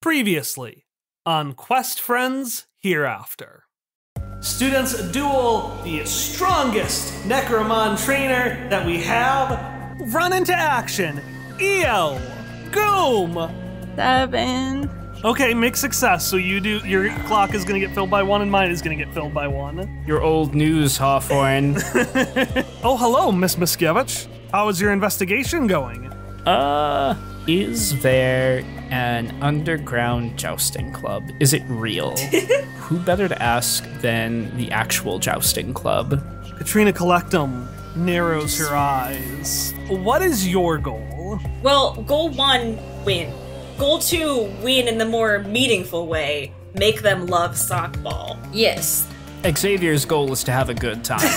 Previously on Quest Friends Hereafter. Students duel the strongest Necromon trainer that we have. Run into action. EO. Goom. 7. Okay, make success. So you do, your clock is gonna get filled by 1 and mine is gonna get filled by 1. Your old news, Hawthorne. Oh, hello, Miss Miskiewicz. How is your investigation going? Is there an underground jousting club? Is it real? Who better to ask than the actual jousting club? Katrina Collectum narrows her eyes. What is your goal? Well, goal 1, win. Goal 2, win in the more meaningful way. Make them love softball. Yes. Xavier's goal is to have a good time.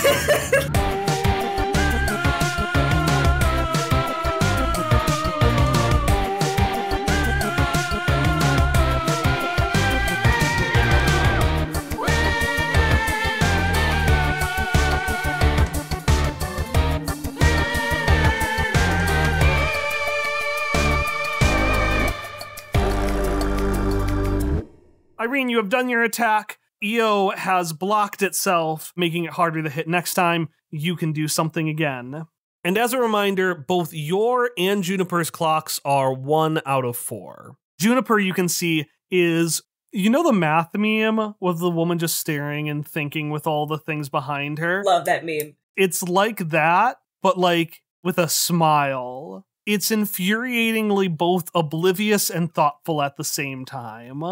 Irene, you have done your attack. EO has blocked itself, making it harder to hit next time. You can do something again. And as a reminder, both your and Juniper's clocks are 1 out of 4. Juniper, you can see, is, you know the math meme with the woman just staring and thinking with all the things behind her? Love that meme. It's like that, but like with a smile. It's infuriatingly both oblivious and thoughtful at the same time.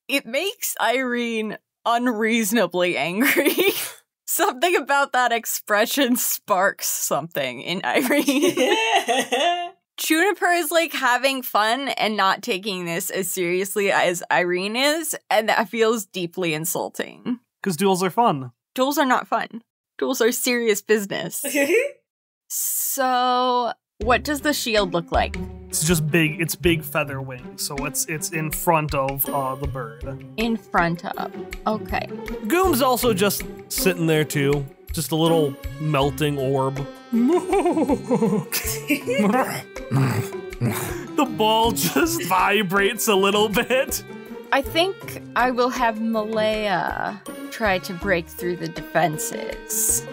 It makes Irene unreasonably angry. Something about that expression sparks something in Irene. Juniper is like having fun and not taking this as seriously as Irene is, and that feels deeply insulting. Because duels are fun. Duels are not fun. Duels are serious business. So, what does the shield look like? It's just big. It's big feather wings, so it's in front of the bird. In front of. Okay. Goom's also just sitting there too, just a little melting orb. The ball just vibrates a little bit. I think I will have Malaya try to break through the defenses.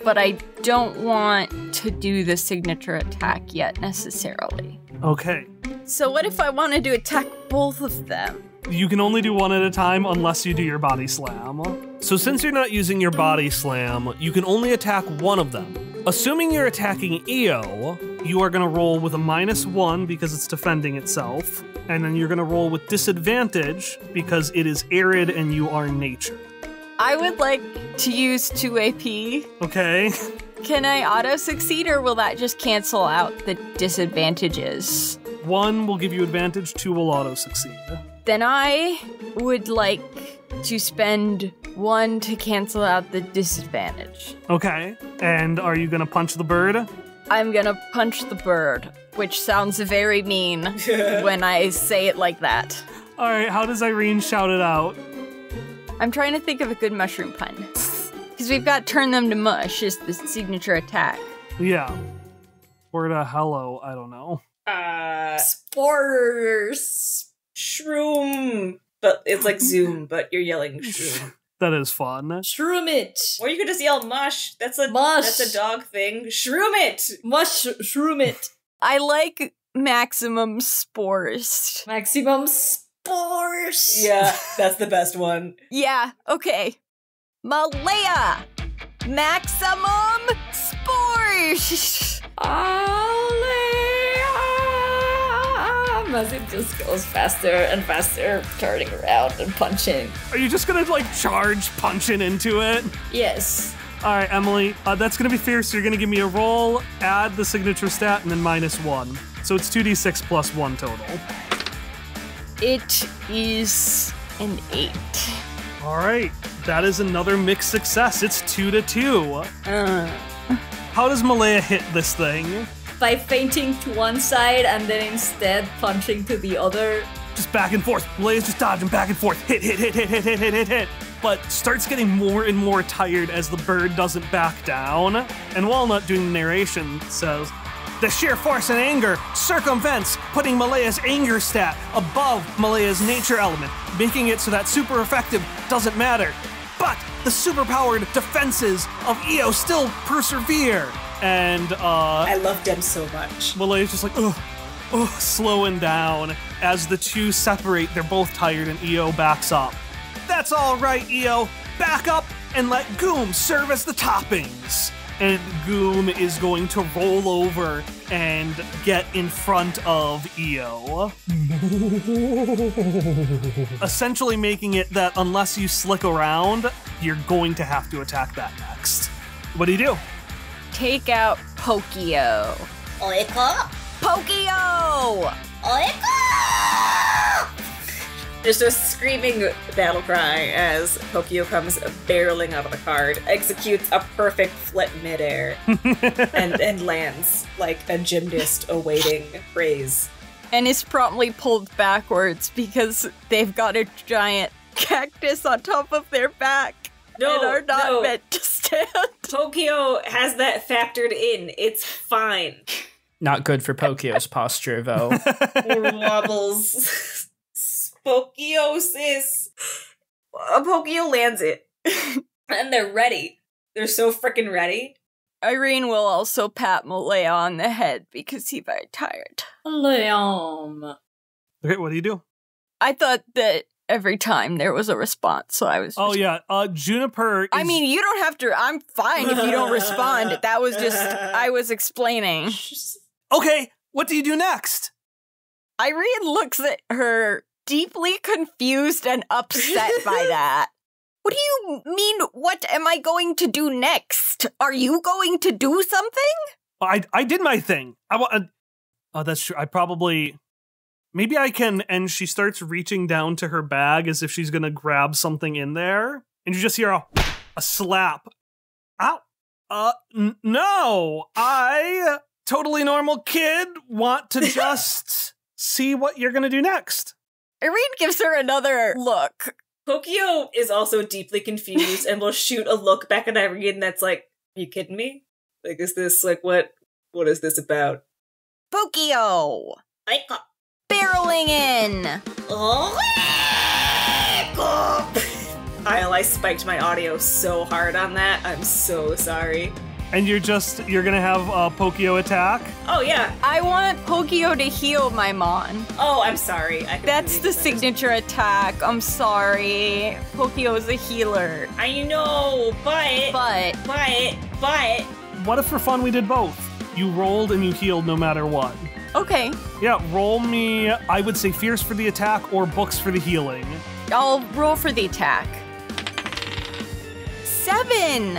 But I don't want to do the signature attack yet, necessarily. Okay. So what if I wanted to attack both of them? You can only do one at a time unless you do your body slam. So since you're not using your body slam, you can only attack one of them. Assuming you're attacking EO, you are going to roll with a -1 because it's defending itself, and then you're going to roll with disadvantage because it is arid and you are nature. I would like to use 2 AP. Okay. Can I auto-succeed, or will that just cancel out the disadvantages? 1 will give you advantage, 2 will auto-succeed. Then I would like to spend 1 to cancel out the disadvantage. Okay. And are you gonna punch the bird? I'm gonna punch the bird, which sounds very mean when I say it like that. Alright, how does Irene shout it out? I'm trying to think of a good mushroom pun. Because we've got turn them to mush is the signature attack. Yeah. Or to hello, I don't know. Spores. Shroom. But it's like Zoom, but you're yelling shroom. That is fun. Shroom it. Or you could just yell mush. That's a dog thing. Shroom it. Mush, shroom it. I like maximum spores. Maximum spores. Yeah, that's the best one. Yeah, okay. Malaya! Maximum spores! As it just goes faster and faster, turning around and punching. Are you just gonna like charge punching into it? Yes. All right, Emily, that's gonna be fair, so you're gonna give me a roll, add the signature stat, and then -1. So it's 2d6 plus 1 total. It is an 8. All right, that is another mixed success. It's 2-2. How does Malaya hit this thing? By feinting to one side and then instead punching to the other. Just back and forth. Malaya's just dodging back and forth. Hit, hit, hit, hit, hit, hit, hit, hit, hit. But starts getting more and more tired as the bird doesn't back down. And Walnut, doing the narration, says, The sheer force and anger circumvents, putting Malaya's anger stat above Malaya's nature element, making it so that super effective doesn't matter. But the superpowered defenses of Io still persevere. And, I love them so much. Malaya's just like, slowing down. As the two separate, they're both tired and Io backs up. That's all right, Io. Back up and let Goom serve as the toppings. And Goom is going to roll over and get in front of Io. Essentially making it that unless you slick around, you're going to have to attack that next. What do? Take out Pokio. Oiko! Pokio! Oiko! There's a screaming battle cry as Pokio comes barreling out of the card, executes a perfect flip midair, and lands like a gymnast awaiting praise. And is promptly pulled backwards because they've got a giant cactus on top of their back and are not meant to stand. Pokio has that factored in. It's fine. Not good for Pokio's posture, though. Wobbles. Pokiosis. Pokio lands it. And they're ready. They're so freaking ready. Irene will also pat Malaya on the head because he's very tired. Leon. Okay, what do? I thought that every time there was a response, so I was just... Juniper is... I mean, you don't have to... I'm fine if you don't respond. That was just... I was explaining. Okay, what do you do next? Irene looks at her deeply confused and upset by that. What do you mean, what am I going to do next? Are you going to do something? I did my thing. That's true. I probably... Maybe I can... And she starts reaching down to her bag as if she's going to grab something in there. And you just hear a slap. Ow. No. I, totally normal kid, want to just see what you're going to do next. Irene gives her another look. Pokio is also deeply confused and will shoot a look back at Irene that's like, are you kidding me? Like, is this, like, what is this about? Pokio! Oiko! Barreling in! I spiked my audio so hard on that. I'm so sorry. And you're gonna have Pokio attack? Oh, yeah. I want Pokio to heal my Mon. Oh, I'm sorry. That's the signature attack. I'm sorry. Pokio is a healer. I know, but... What if for fun we did both? You rolled and you healed no matter what. Okay. Yeah, roll me, I would say fierce for the attack or books for the healing. I'll roll for the attack. 7!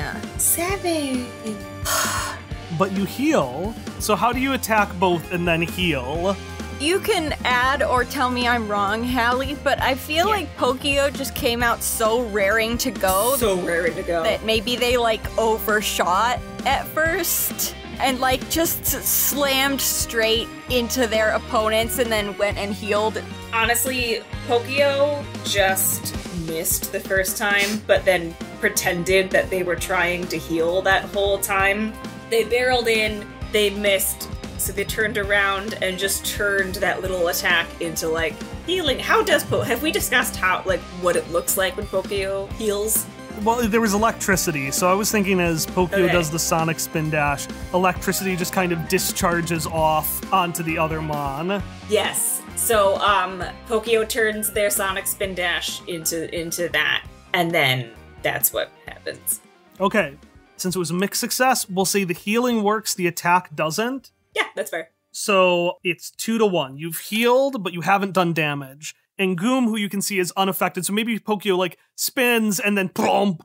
But you heal, so how do you attack both and then heal? You can add or tell me I'm wrong, Hallie, but I feel like Pokio just came out so raring to go. That maybe they, overshot at first and, just slammed straight into their opponents and then went and healed. Honestly, Pokio just missed the first time, but then pretended that they were trying to heal that whole time. They barreled in, they missed, so they turned around and just turned that little attack into, healing. How does have we discussed what it looks like when Pokio heals? Well, there was electricity, so I was thinking as Pokio does the sonic spin dash, electricity just kind of discharges off onto the other Mon. Yes. So, Pokio turns their sonic spin dash into that, and then that's what happens. Okay. Since it was a mixed success, we'll say the healing works, the attack doesn't. Yeah, that's fair. So it's 2-1. You've healed, but you haven't done damage. And Goom, who you can see, is unaffected. So maybe Pokio, spins and then boom.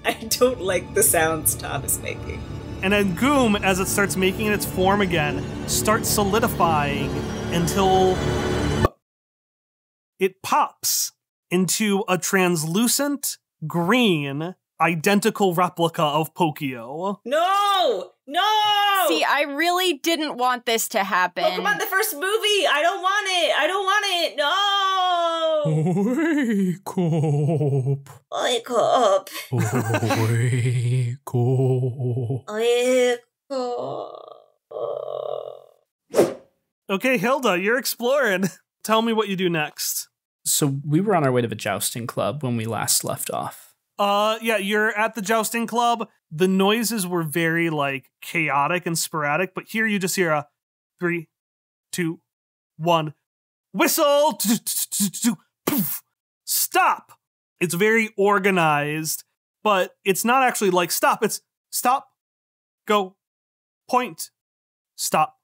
I don't like the sounds Tom is making. And then Goom, as it starts making its form again, starts solidifying until it pops into a translucent green identical replica of Pokio. No! See, I really didn't want this to happen. Pokemon the first movie! I don't want it! No! Wake up. Wake up. Wake up. Wake up. Okay, Hilda, you're exploring. Tell me what you do next. So we were on our way to the jousting club when we last left off. Yeah, you're at the jousting club. The noises were very, chaotic and sporadic, but here you just hear a 3, 2, 1, whistle! Poof! Stop! It's very organized, but it's not actually like stop. It's stop, go, point, stop.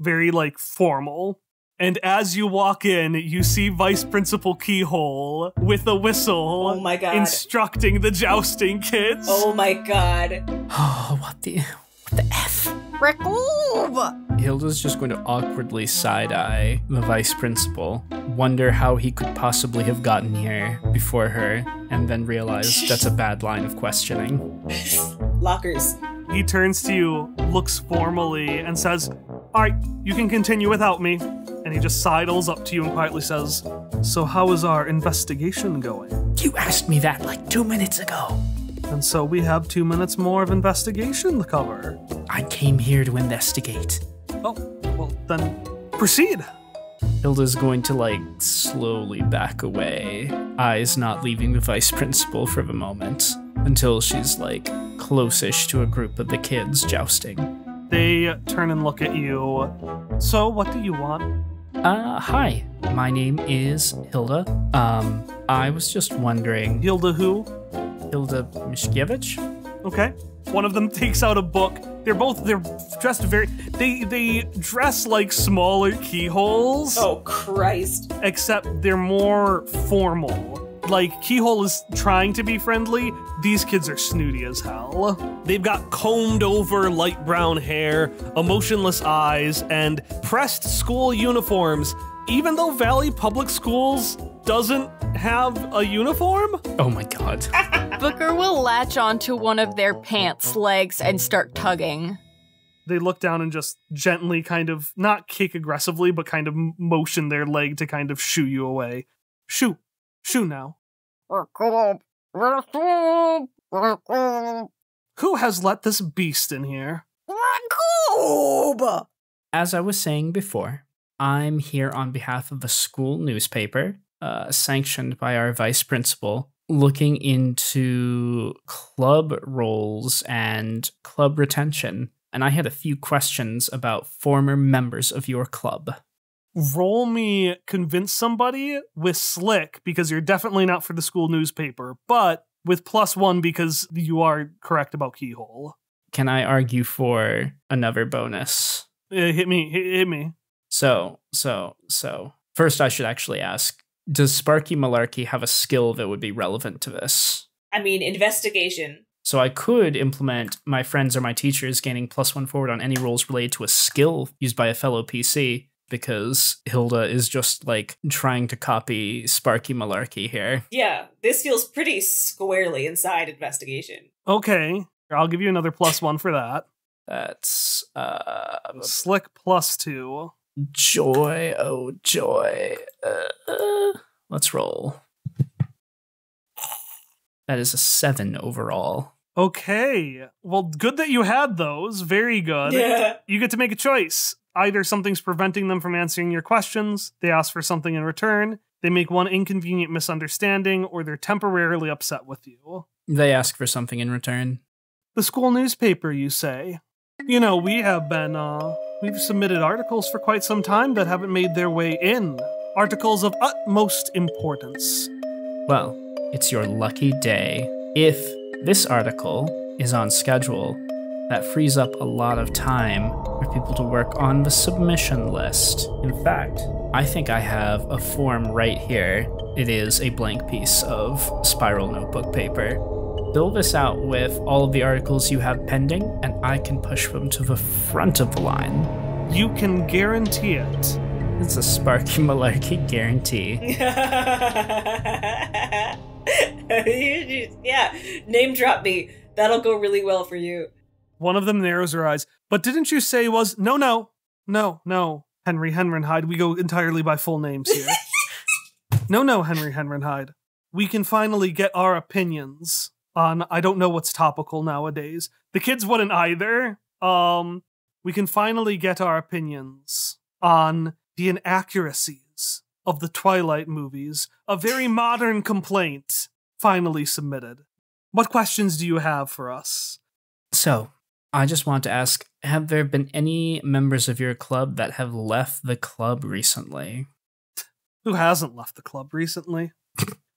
Very, formal. And as you walk in, you see Vice Principal Keyhole with a whistle. Oh my god. Instructing the jousting kids. Oh my god. Oh, what the F? Rekoob! Hilda's just going to awkwardly side-eye the vice principal, wonder how he could possibly have gotten here before her, and then realize that's a bad line of questioning. Lockers. He turns to you, looks formally, and says, "All right, you can continue without me." And he just sidles up to you and quietly says, "So how is our investigation going?" You asked me that like 2 minutes ago. And so we have 2 minutes more of investigation to cover. I came here to investigate. Oh, well then, proceed. Hilda's going to slowly back away, eyes not leaving the vice principal for the moment, until she's close-ish to a group of the kids jousting. They turn and look at you. So what do you want? Hi. My name is Hilda. I was just wondering... Hilda who? Hilda Mishkiewicz? Okay. One of them takes out a book. They're dressed very... They dress like smaller keyholes. Oh, Christ. Except they're more formal. Keyhole is trying to be friendly. These kids are snooty as hell. They've got combed over light brown hair, emotionless eyes, and pressed school uniforms, even though Valley Public Schools doesn't have a uniform? Oh my god. Booker will latch onto one of their pants legs and start tugging. They look down and just gently kind of, not kick aggressively, but kind of motion their leg to kind of shoo you away. Shoo. Shoo now. Who has let this beast in here? As I was saying before, I'm here on behalf of the school newspaper, sanctioned by our vice principal, looking into club roles and club retention. And I had a few questions about former members of your club. Roll me convince somebody with slick, because you're definitely not for the school newspaper, but with +1 because you are correct about Keyhole. Can I argue for another bonus? Hit me. So. First, I should actually ask, does Sparky Malarkey have a skill that would be relevant to this? I mean, investigation. So I could implement my friends or my teachers gaining +1 forward on any rolls related to a skill used by a fellow PC, because Hilda is just trying to copy Sparky Malarkey here. Yeah, this feels pretty squarely inside investigation. Okay, I'll give you another +1 for that. That's Slick +2. joy, oh joy. Let's roll. That is a 7 overall. Okay, well, good that you had those. Very good. Yeah. You get to make a choice. Either something's preventing them from answering your questions, they ask for something in return, they make one inconvenient misunderstanding, or they're temporarily upset with you. They ask for something in return. The school newspaper, you say? You know, we have been, we've submitted articles for quite some time that haven't made their way in. Articles of utmost importance. Well, it's your lucky day. If this article is on schedule, that frees up a lot of time for people to work on the submission list. In fact, I think I have a form right here. It is a blank piece of spiral notebook paper. Fill this out with all of the articles you have pending, and I can push them to the front of the line. You can guarantee it. It's a Sparky Malarkey guarantee. Yeah, name drop me. That'll go really well for you. One of them narrows her eyes. But didn't you say was... No. Henry Henrenhide, we go entirely by full names here. No, Henry Henrenheide. We can finally get our opinions on, I don't know what's topical nowadays. The kids wouldn't either. We can finally get our opinions on the inaccuracies of the Twilight movies. A very modern complaint finally submitted. What questions do you have for us? So, I just want to ask, have there been any members of your club that have left the club recently? Who hasn't left the club recently?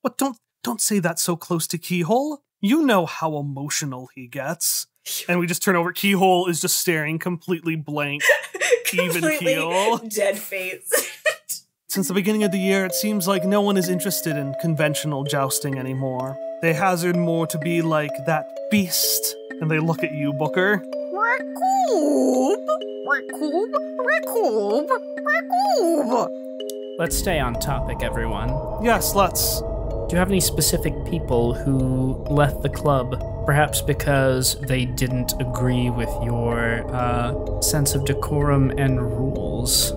What, don't say that so close to Keyhole. You know how emotional he gets. And we just turn over. Keyhole is just staring completely blank, even keel. Dead face. Since the beginning of the year, it seems like no one is interested in conventional jousting anymore. They hazard more to be like that beast. And they look at you, Booker. Let's stay on topic, everyone. Yes, let's. Do you have any specific people who left the club, perhaps because they didn't agree with your sense of decorum and rules?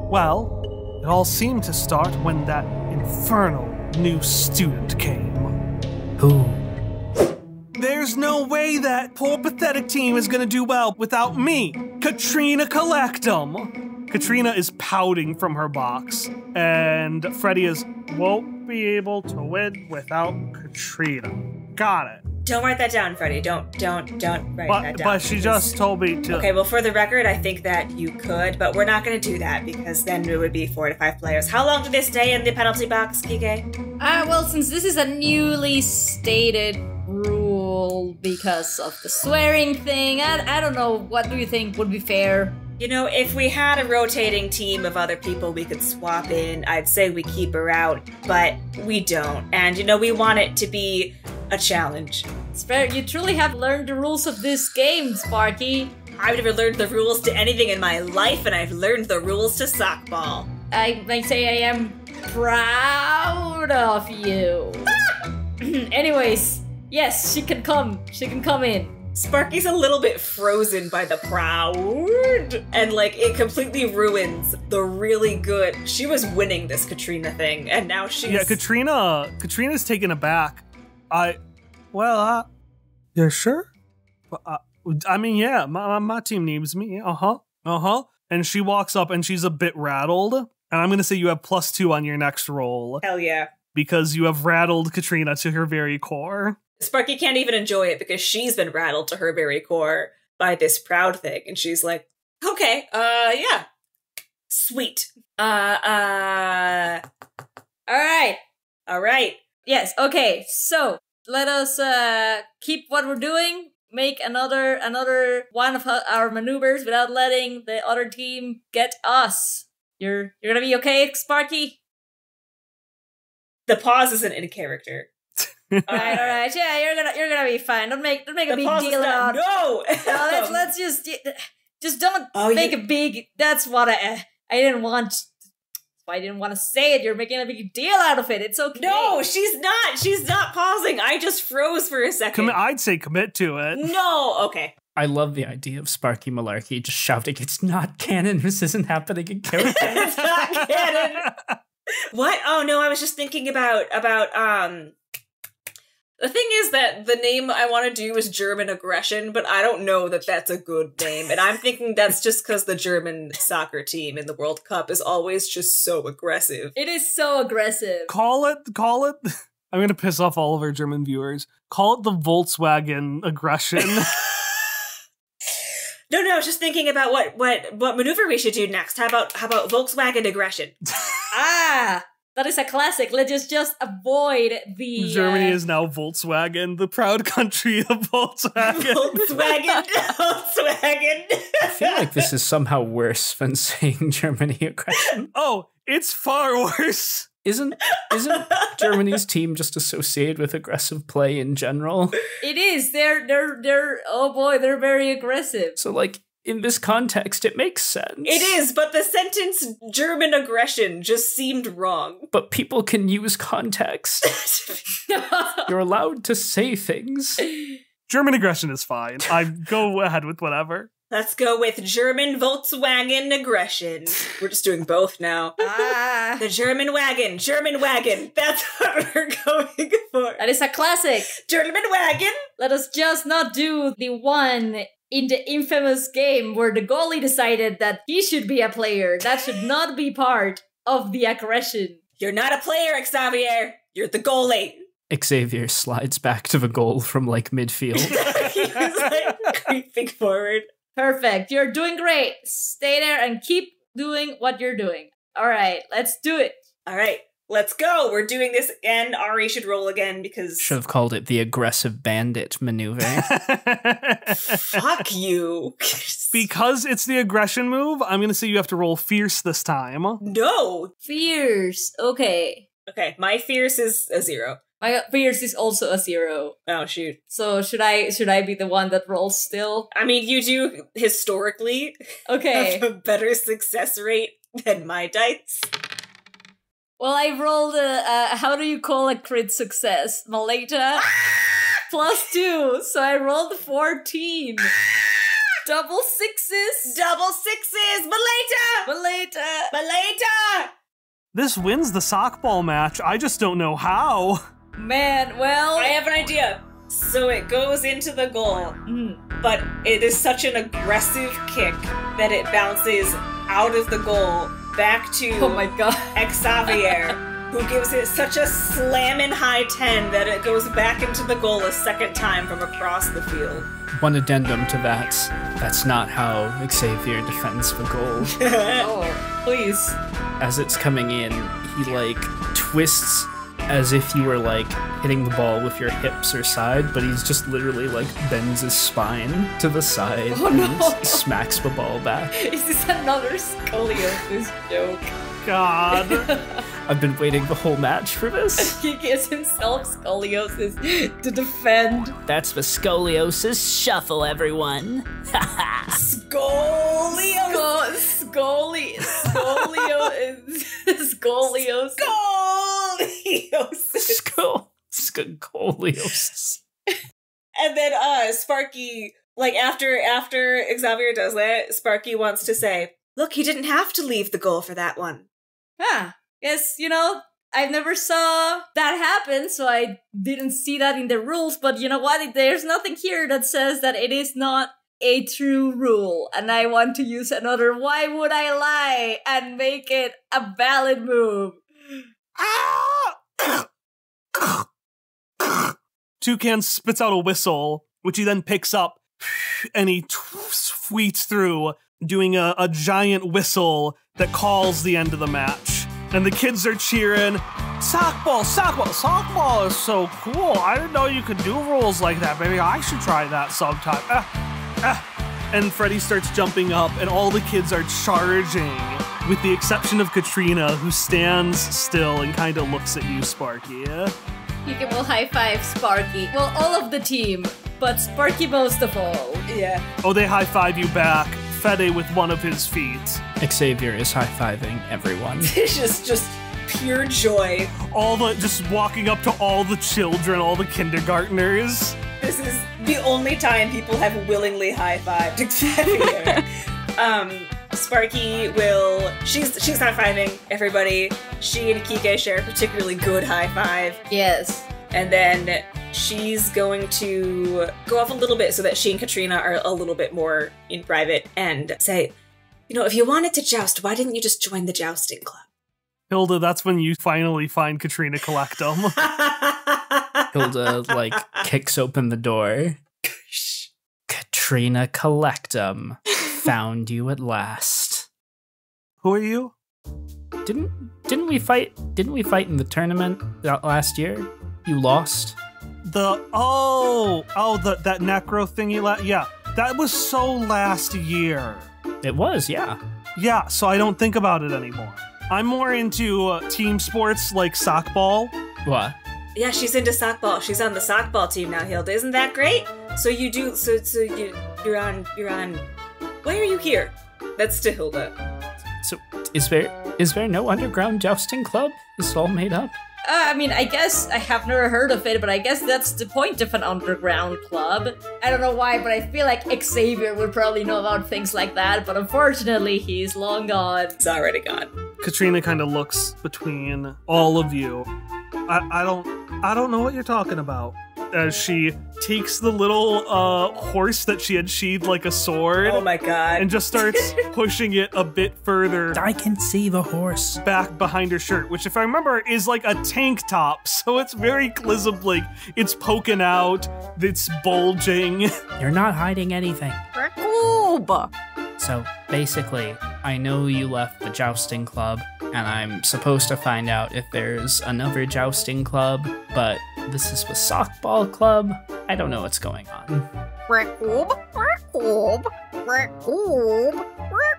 Well, it all seemed to start when that infernal new student came. Who? There's no way that poor pathetic team is gonna do well without me, Katrina Collectum. Katrina is pouting from her box, and Freddie won't be able to win without Katrina. Got it. Don't write that down, Freddie. Don't write that down. But she just told me to. Okay, well, for the record, I think that you could, but we're not going to do that because then it would be 4 to 5 players. How long do they stay in the penalty box, Kike? Well, since this is a newly stated rule because of the swearing thing, I don't know. What do you think would be fair? You know, if we had a rotating team of other people we could swap in, I'd say we keep her out, but we don't. And, you know, we want it to be a challenge. It's fair. You truly have learned the rules of this game, Sparky. I've never learned the rules to anything in my life, and I've learned the rules to sockball. I might say I am proud of you. Anyways, yes, she can come. She can come in. Sparky's a little bit frozen by the proud, and like it completely ruins the really good. She was winning this Katrina thing, and now she's Katrina's taken aback. You're sure? I mean, yeah, my team needs me. And she walks up and she's a bit rattled, and I'm gonna say you have +2 on your next roll. Hell yeah, because you have rattled Katrina to her very core. Sparky can't even enjoy it because she's been rattled to her very core by this proud thing. And she's like, okay, yeah. Sweet. All right. Yes, okay. So, let us keep what we're doing, make another one of our maneuvers without letting the other team get us. You're gonna be okay, Sparky? The pause isn't in character. all right. Yeah, you're gonna be fine. Don't make a big deal out. No. Let's just don't make a big. That's what I didn't want. I didn't want to say it. You're making a big deal out of it. It's okay. No, she's not. She's not pausing. I just froze for a second. I'd say commit to it. No. Okay. I love the idea of Sparky Malarkey just shouting, "It's not canon. This isn't happening in character." It's not canon. What? Oh no, I was just thinking about the thing is that the name I want to do is German aggression, but I don't know that that's a good name. And I'm thinking that's just because the German soccer team in the World Cup is always just so aggressive. It is so aggressive. Call it. I'm going to piss off all of our German viewers. Call it the Volkswagen aggression. No, I was just thinking about what maneuver we should do next. How about Volkswagen aggression? That is a classic. Let's just avoid the... Germany is now Volkswagen, the proud country of Volkswagen. Volkswagen. I feel like this is somehow worse than saying Germany aggression. Oh, it's far worse. Isn't Germany's team just associated with aggressive play in general? It is. They're oh boy, they're very aggressive. So like, in this context, it makes sense. It is, but the sentence German aggression just seemed wrong. But people can use context. You're allowed to say things. German aggression is fine. I go ahead with whatever. Let's go with German Volkswagen aggression. We're just doing both now. The German wagon. That's what we're going for. That is a classic. German wagon. Let us just not do the one in the infamous game where the goalie decided that he should be a player. That should not be part of the aggression. You're not a player, Xavier. You're the goalie. Xavier slides back to the goal from like midfield. He was like creeping forward. Perfect. You're doing great. Stay there and keep doing what you're doing. All right, let's do it. All right, let's go. We're doing this again. Ari should roll again because... Should have called it the aggressive bandit maneuver. Fuck you. Because it's the aggression move, I'm going to say you have to roll fierce this time. No. Fierce. Okay. Okay, my fierce is a 0. My fierce is also a 0. Oh, shoot. So should I be the one that rolls still? I mean, you do historically Okay. have a better success rate than my dice. Well, I rolled how do you call a crit success? Maleta? +2. So I rolled 14. Double sixes. Maleta. This wins the sockball match. I just don't know how. Man, well... I have an idea. So it goes into the goal, but it is such an aggressive kick that it bounces out of the goal back to Oh my god. Xavier, who gives it such a slamming high 10 that it goes back into the goal a second time from across the field. One addendum to that. That's not how Xavier defends the goal. Oh, please. As it's coming in, he like twists as if you were like hitting the ball with your hips or side, but he's just literally like bends his spine to the side and smacks the ball back. Is this another scoliosis joke? God. I've been waiting the whole match for this. He gives himself scoliosis to defend. That's the scoliosis shuffle, everyone. Scoliosis. And then Sparky, like after Xavier does that, Sparky wants to say, look, he didn't have to leave the goal for that one. Yes, I've never saw that happen, so I didn't see that in the rules, but you know what? There's nothing here that says that it is not a true rule, and I want to use another why would I lie and make it a valid move. Toucan spits out a whistle, which he then picks up, and he tweets through, doing a giant whistle that calls the end of the match. And the kids are cheering, sockball is so cool. I didn't know you could do rules like that. Maybe I should try that sometime. And Freddy starts jumping up, and all the kids are charging, with the exception of Katrina, who stands still and kind of looks at you, Sparky. You can will high five Sparky. Well, all of the team, but Sparky most of all. Yeah. Oh, they high five you back, Fede with one of his feet. Xavier is high-fiving everyone. It's just pure joy. Just walking up to all the children, all the kindergartners. This is the only time people have willingly high-fived Xavier. Sparky she's high-fiving everybody. She and Kike share a particularly good high-five. Yes. And then she's going to go off a little bit so that she and Katrina are a little bit more in private and say, if you wanted to joust, why didn't you just join the jousting club? Hilda, that's when you finally find Katrina Collectum. Hilda, kicks open the door. Katrina Collectum, found you at last. Who are you? Didn't we fight in the tournament last year? You lost? That necro thingy. Yeah, that was so last year. It was, yeah. Yeah, so I don't think about it anymore. I'm more into team sports like sockball. What? Yeah, she's into sockball. She's on the sockball team now, Hilda. Isn't that great? So you're on. Why are you here? That's to Hilda. So is there no underground jousting club? Is it all made up? I mean, I guess I have never heard of it, but I guess that's the point of an underground club. I don't know why, but I feel like Xavier would probably know about things like that, but unfortunately, he's long gone. It's already gone. Katrina kind of looks between all of you. I don't know what you're talking about. As she takes the little horse that she had sheathed like a sword. Oh my god. And just starts pushing it a bit further I can see the horse. back behind her shirt, which if I remember is like a tank top. So it's very like it's poking out, it's bulging. You're not hiding anything. Rakoob! So basically, I know you left the jousting club, and I'm supposed to find out if there's another jousting club, but this is the softball club. I don't know what's going on. Rakoob! Rakoob! Rakoob!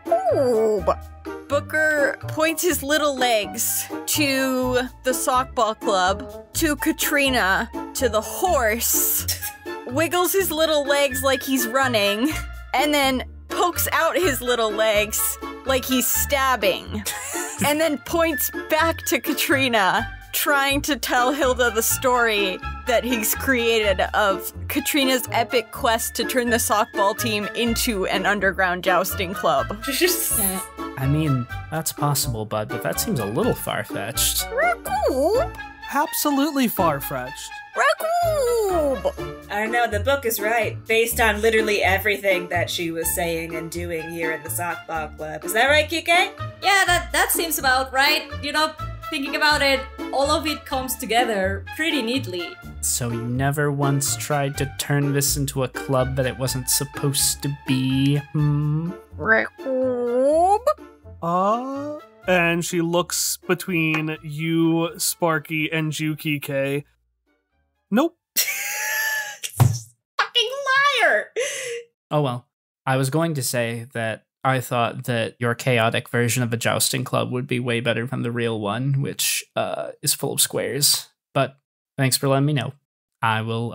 Rakoob! Booker points his little legs to the softball club, to Katrina, to the horse, wiggles his little legs like he's running, and then pokes out his little legs like he's stabbing, and then points back to Katrina, trying to tell Hilda the story that he's created of Katrina's epic quest to turn the softball team into an underground jousting club. I mean, that's possible, bud, but that seems a little far-fetched. Rakoob! Absolutely far-fetched. Rakoob! I don't know, the book is right, based on literally everything that she was saying and doing here in the softball club. Is that right, Kike? Yeah, that seems about right. You know, thinking about it, all of it comes together pretty neatly. So you never once tried to turn this into a club that it wasn't supposed to be, Rakoob! And she looks between you, Sparky, and you, Kike. Nope. Fucking liar! Oh well. I was going to say that I thought that your chaotic version of a jousting club would be way better than the real one, which is full of squares. But thanks for letting me know. I will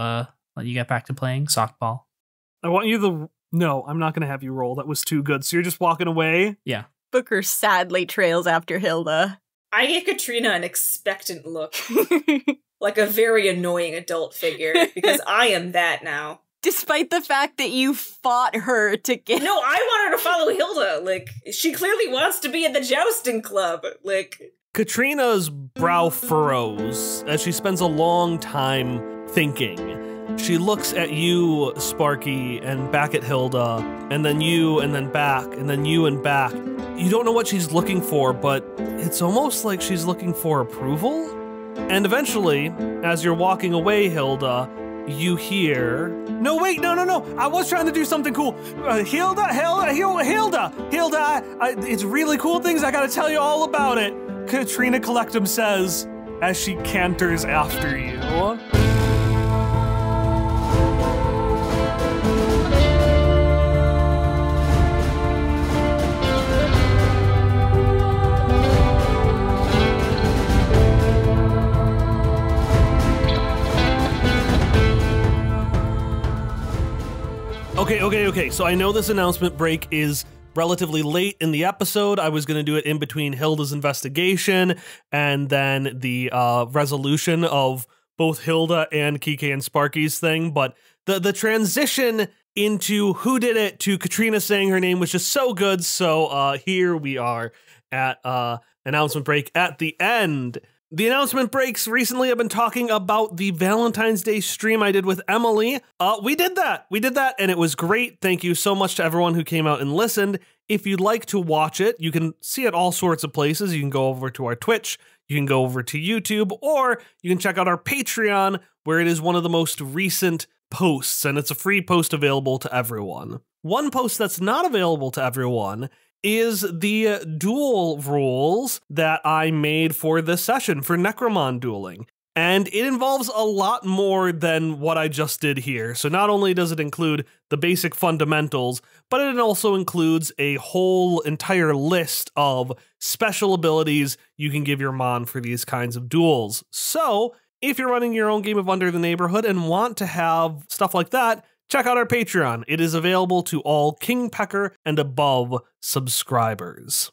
let you get back to playing softball. I want you No, I'm not going to have you roll. That was too good. So you're just walking away? Yeah. Booker sadly trails after Hilda. I gave Katrina an expectant look. Like a very annoying adult figure, because I am that now. Despite the fact that you fought her to get... No, I want her to follow Hilda. Like, she clearly wants to be in the jousting club. Like... Katrina's brow furrows as she spends a long time thinking. She looks at you, Sparky, and back at Hilda, and then you, and then back, and then you and back. You don't know what she's looking for, but it's almost like she's looking for approval. And eventually, as you're walking away, Hilda, you hear... No, wait, no. I was trying to do something cool. Hilda, it's really cool things. I gotta tell you all about it. Katrina Collectum says as she canters after you. Okay. So I know this announcement break is relatively late in the episode. I was going to do it in between Hilda's investigation and then the resolution of both Hilda and Kike and Sparky's thing. But the transition into who did it to Katrina saying her name was just so good. So here we are at announcement break at the end. The announcement breaks recently have been talking about the Valentine's Day stream I did with Emily. We did that, and it was great. Thank you so much to everyone who came out and listened. If you'd like to watch it, you can see it all sorts of places. You can go over to our Twitch, you can go over to YouTube, or you can check out our Patreon, where it is one of the most recent posts, and it's a free post available to everyone. One post that's not available to everyone is the duel rules that I made for this session for Necromon dueling. And it involves a lot more than what I just did here. So not only does it include the basic fundamentals, but it also includes a whole entire list of special abilities you can give your Mon for these kinds of duels. So if you're running your own game of Under the Neighborhood and want to have stuff like that, check out our Patreon. It is available to all King Pecker and above subscribers.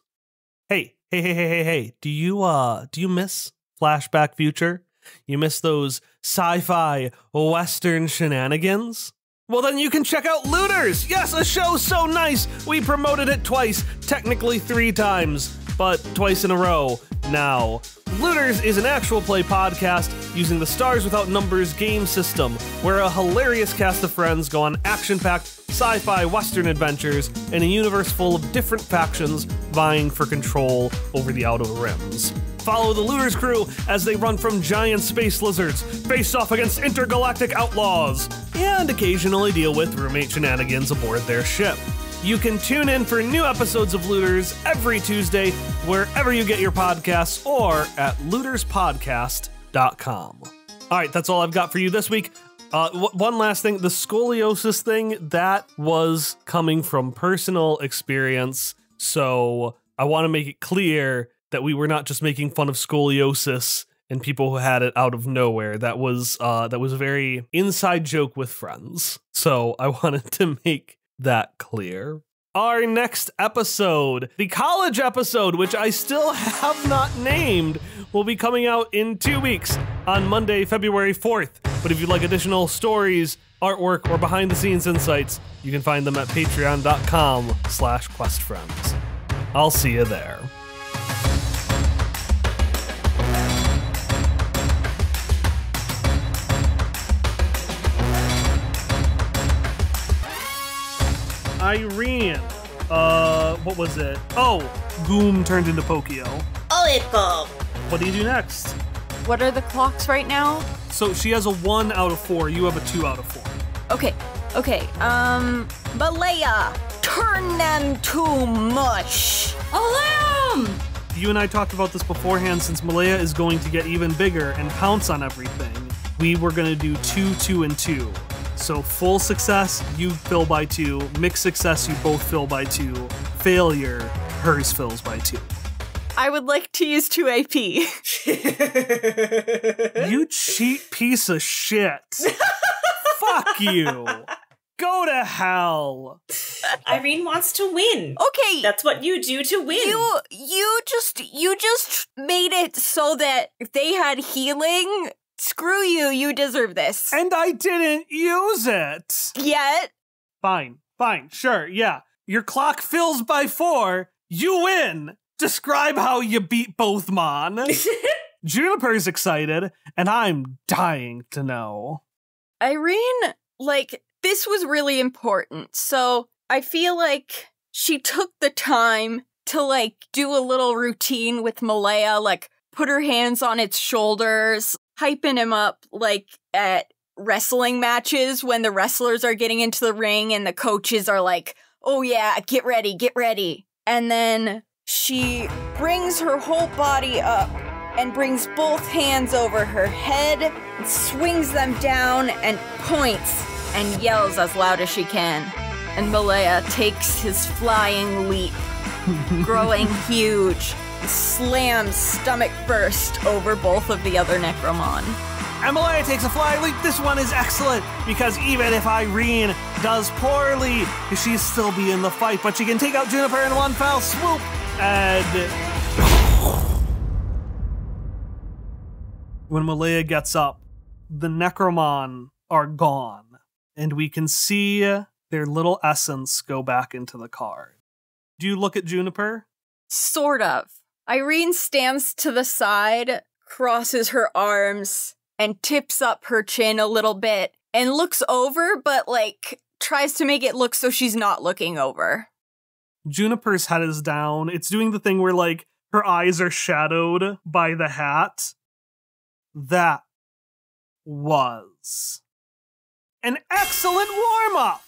Hey. Do you miss flashback future? You miss those sci-fi Western shenanigans? Well, then you can check out Looters! Yes, a show so nice, we promoted it twice, technically 3 times, but twice in a row now. Looters is an actual play podcast using the Stars Without Numbers game system, where a hilarious cast of friends go on action-packed sci-fi Western adventures in a universe full of different factions vying for control over the Outer Rims. Follow the Looters crew as they run from giant space lizards, face off against intergalactic outlaws, and occasionally deal with roommate shenanigans aboard their ship. You can tune in for new episodes of Looters every Tuesday, wherever you get your podcasts, or at looterspodcast.com. All right, that's all I've got for you this week. One last thing, the scoliosis thing, that was coming from personal experience, so I want to make it clear that we were not just making fun of scoliosis and people who had it out of nowhere. That was a very inside joke with friends. So I wanted to make that clear. Our next episode, the college episode, which I still have not named, will be coming out in 2 weeks on Monday, February 4th. But if you'd like additional stories, artwork, or behind-the-scenes insights, you can find them at patreon.com/questfriends. I'll see you there. Irene, what was it? Oh, Goom turned into Pokio. Oh, it go. What do you do next? What are the clocks right now? So she has a 1 out of 4. You have a 2 out of 4. Okay. Malaya, turn them to mush. Alarm! You and I talked about this beforehand. Since Malaya is going to get even bigger and pounce on everything, we were going to do 2, 2, and 2. So full success, you fill by 2. Mixed success, you both fill by 2. Failure, hers fills by 2. I would like to use 2 AP. You cheap piece of shit. Fuck you. Go to hell. Irene wants to win. Okay. That's what you do to win. You just made it so that if they had healing, screw you, you deserve this. And I didn't use it. Yet. Fine, sure, yeah. Your clock fills by 4, you win. Describe how you beat both Mon. Juniper's excited, and I'm dying to know. Irene, this was really important, so I feel like she took the time to, do a little routine with Malaya, put her hands on its shoulders, hyping him up, at wrestling matches when the wrestlers are getting into the ring and the coaches are like, oh yeah, get ready. And then she brings her whole body up and brings both hands over her head and swings them down and points and yells as loud as she can. And Malaya takes his flying leap, growing huge, slams stomach first over both of the other Necromon. And Malaya takes a fly leap. This one is excellent, because even if Irene does poorly, she'll still be in the fight, but she can take out Juniper in one foul swoop. And when Malaya gets up, the Necromon are gone, and we can see their little essence go back into the card. Do you look at Juniper? Sort of. Irene stands to the side, crosses her arms, and tips up her chin a little bit, and looks over, but, tries to make it look so she's not looking over. Juniper's head is down. It's doing the thing where, her eyes are shadowed by the hat. That was an excellent warm-up!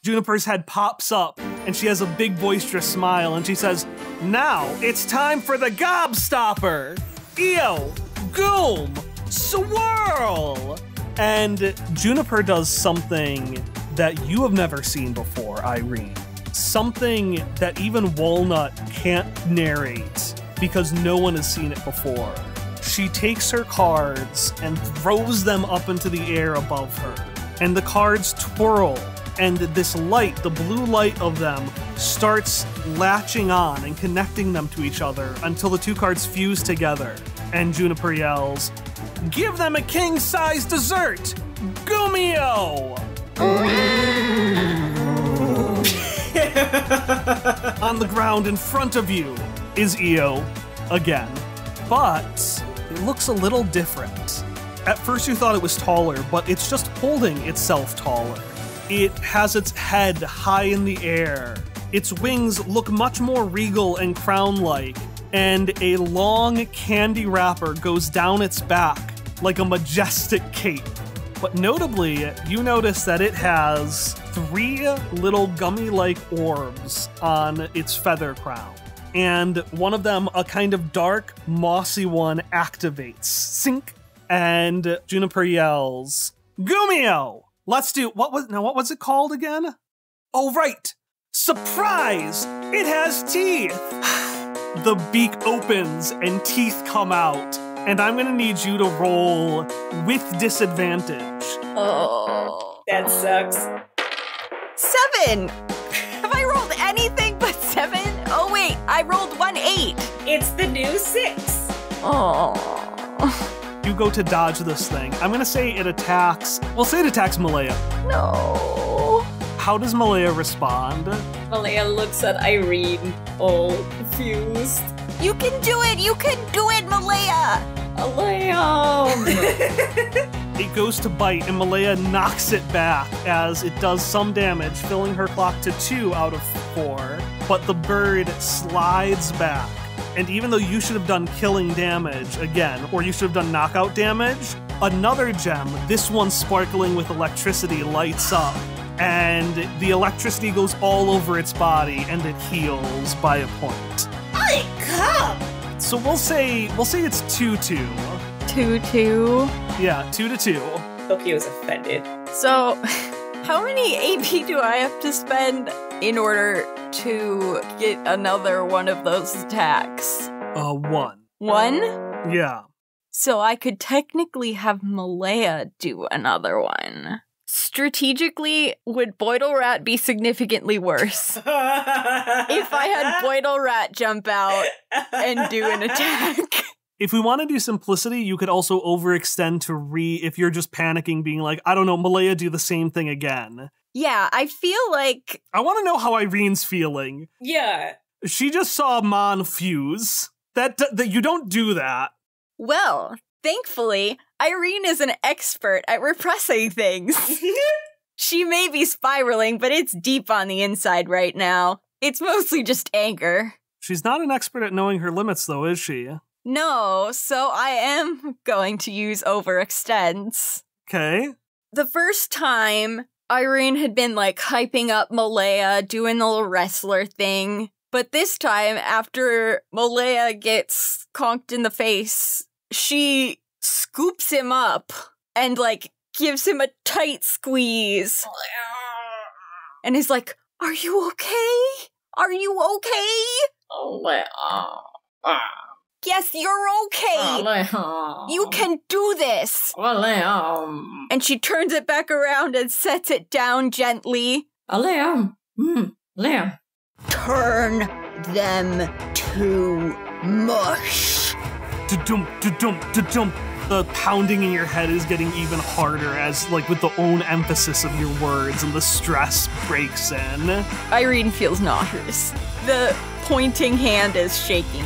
Juniper's head pops up, and she has a big boisterous smile, and she says, now it's time for the Gobstopper! Eo! Goom! Swirl! And Juniper does something that you have never seen before, Irene. Something that even Walnut can't narrate, because no one has seen it before. She takes her cards and throws them up into the air above her, and the cards twirl, and this light, the blue light of them, starts latching on and connecting them to each other until the 2 cards fuse together. And Juniper yells, "Give them a king-size dessert! Gumio!" On the ground in front of you is Io again, but it looks a little different. At first you thought it was taller, but it's just holding itself taller. It has its head high in the air. Its wings look much more regal and crown-like, and a long candy wrapper goes down its back like a majestic cape. But notably, you notice that it has 3 little gummy-like orbs on its feather crown. And one of them, a kind of dark, mossy one, activates. Sink! And Juniper yells, "Gumio! Let's do, what was it called again? Oh, right! Surprise! It has teeth!" The beak opens and teeth come out. And I'm gonna need you to roll with disadvantage. Oh. That sucks. 7! Have I rolled anything but 7? Oh wait, I rolled 1 8. It's the new 6. Oh. You go to dodge this thing. I'm gonna say it attacks, we'll say it attacks Malaya. No. How does Malaya respond? Malaya looks at Irene, all confused. You can do it! You can do it, Malaya! Liam! It goes to bite, and Malaya knocks it back as it does some damage, filling her clock to 2 out of 4. But the bird slides back. And even though you should have done killing damage again, or you should have done knockout damage, another gem, this one sparkling with electricity, lights up. And the electricity goes all over its body, and it heals by a point. I come! So we'll say it's 2-2. 2-2. Yeah, 2-2. Tokyo's offended. So, how many AP do I have to spend in order to get another one of those attacks? 1. 1? Yeah. So I could technically have Malaya do another one. Strategically, would Boidle Rat be significantly worse if I had Boidle Rat jump out and do an attack? If we want to do simplicity, you could also overextend to if you're just panicking, being like, I don't know, Malaya, do the same thing again. Yeah, I feel like... I want to know how Irene's feeling. Yeah. She just saw Mon fuse. That you don't do that. Well, thankfully, Irene is an expert at repressing things. She may be spiraling, but it's deep on the inside right now. It's mostly just anger. She's not an expert at knowing her limits, though, is she? No, so I am going to use overextends. Okay. The first time, Irene had been like hyping up Malaya, doing the little wrestler thing. But this time, after Malaya gets conked in the face, she scoops him up and like gives him a tight squeeze. And is like, "Are you okay? Are you okay?" "Yes, you're okay. You can do this." And she turns it back around and sets it down gently. Liam. Turn them to mush. Da-dum, da-dum, da-dum. The pounding in your head is getting even harder as, like, with the own emphasis of your words, and the stress breaks in. Irene feels nauseous. The pointing hand is shaking.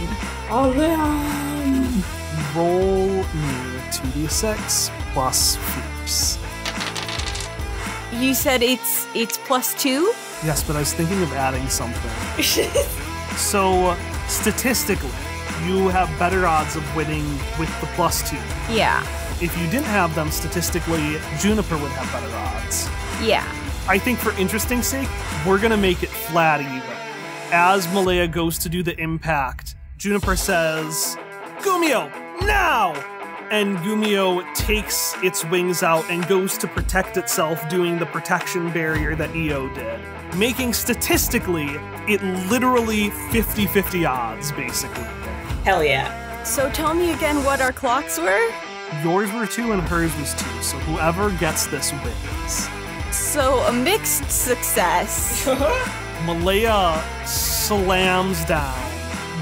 Roll me 2d6 plus fierce. You said it's +2? Yes, but I was thinking of adding something. So, statistically, you have better odds of winning with the +2. Yeah. If you didn't have them, statistically, Juniper would have better odds. Yeah. I think for interesting sake, we're gonna make it flat even. As Malaya goes to do the impact, Juniper says, "Gumio, now!" And Gumio takes its wings out and goes to protect itself, doing the protection barrier that Io did. Making statistically, it literally 50-50 odds, basically. Hell yeah. So tell me again what our clocks were? Yours were 2 and hers was 2, so whoever gets this wins. So a mixed success. Malaya slams down,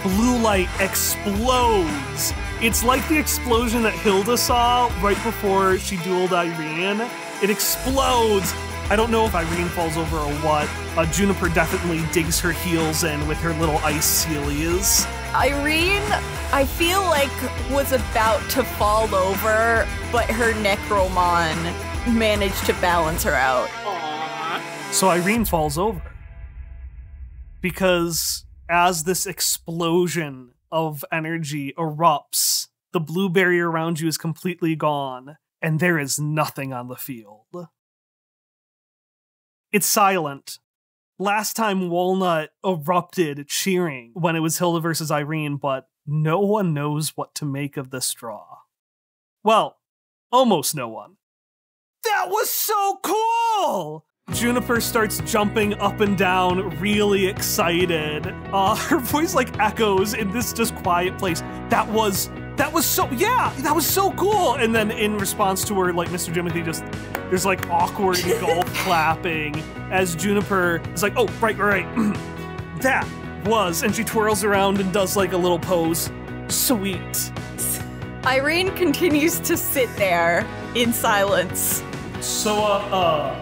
blue light explodes. It's like the explosion that Hilda saw right before she dueled Irene. It explodes. I don't know if Irene falls over or what. Juniper definitely digs her heels in with her little ice sealies. Irene, I feel like, was about to fall over, but her Necromon managed to balance her out. Aww. So Irene falls over. Because as this explosion of energy erupts, the blue barrier around you is completely gone, and there is nothing on the field. It's silent. Last time Walnut erupted cheering when it was Hilda versus Irene, but no one knows what to make of this draw. Well, almost no one. That was so cool! Juniper starts jumping up and down, really excited. Her voice like echoes in this just quiet place. That was so cool! And then in response to her, like Mr. Jimothy there's like awkward gulp clapping as Juniper is like, oh, right. That was, and she twirls around and does like a little pose. Sweet. Irene continues to sit there in silence. So,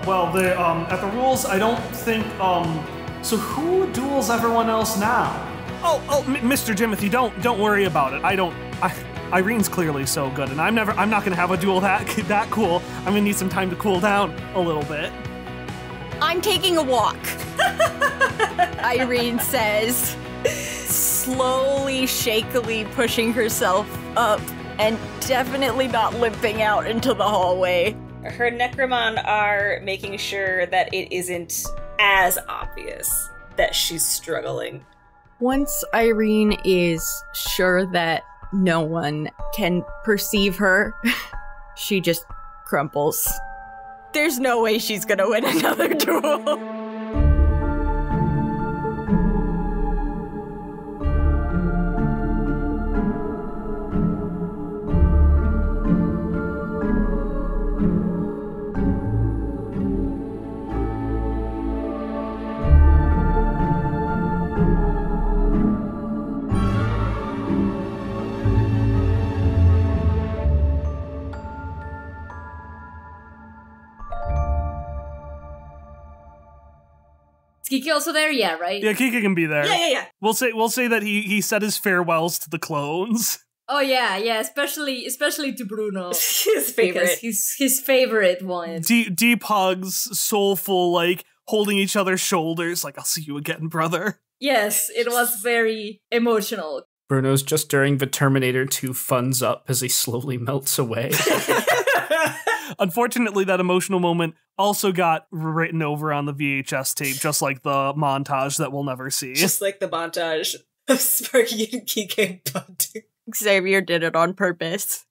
well, at the rules, I don't think, so who duels everyone else now? Mr. Jimothy, don't worry about it. Irene's clearly so good, and I'm not gonna have a duel that cool. I'm gonna need some time to cool down a little bit. I'm taking a walk, Irene says, slowly, shakily pushing herself up and definitely not limping out into the hallway. Her Necromon are making sure that it isn't as obvious that she's struggling. Once Irene is sure that no one can perceive her, she just crumples. There's no way she's gonna win another duel. Kiki also there? Yeah, right? Yeah, Kiki can be there. Yeah. We'll say that he said his farewells to the clones. Oh yeah, especially to Bruno. His favorite. He's his favorite one. Deep hugs, soulful, like holding each other's shoulders, like I'll see you again, brother. Yes, it was very emotional. Bruno's just during the Terminator 2 funds up as he slowly melts away. Unfortunately, that emotional moment also got written over on the VHS tape, just like the montage that we'll never see. Just like the montage of Sparky and Kiki bonding. Xavier did it on purpose.